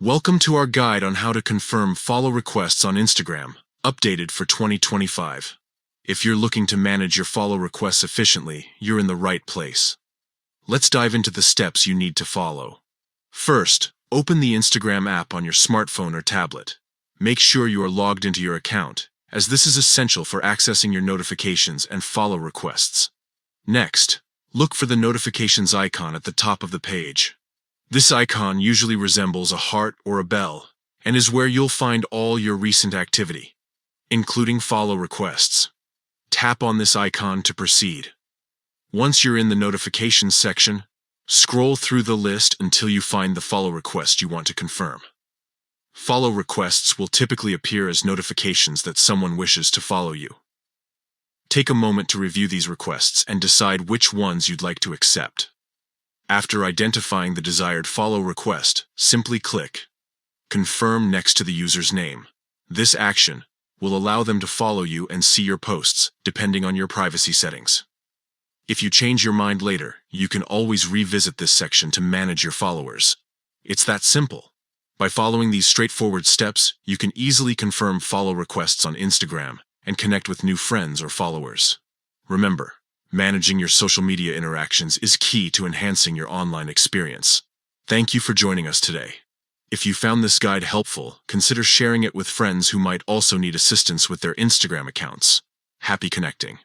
Welcome to our guide on how to confirm follow requests on Instagram, updated for 2025. If you're looking to manage your follow requests efficiently, you're in the right place. Let's dive into the steps you need to follow. First, open the Instagram app on your smartphone or tablet. Make sure you are logged into your account, as this is essential for accessing your notifications and follow requests. Next, look for the notifications icon at the top of the page. This icon usually resembles a heart or a bell, and is where you'll find all your recent activity, including follow requests. Tap on this icon to proceed. Once you're in the notifications section, scroll through the list until you find the follow request you want to confirm. Follow requests will typically appear as notifications that someone wishes to follow you. Take a moment to review these requests and decide which ones you'd like to accept. After identifying the desired follow request, simply click Confirm next to the user's name. This action will allow them to follow you and see your posts, depending on your privacy settings. If you change your mind later, you can always revisit this section to manage your followers. It's that simple. By following these straightforward steps, you can easily confirm follow requests on Instagram and connect with new friends or followers. Remember, managing your social media interactions is key to enhancing your online experience. Thank you for joining us today. If you found this guide helpful, consider sharing it with friends who might also need assistance with their Instagram accounts. Happy connecting.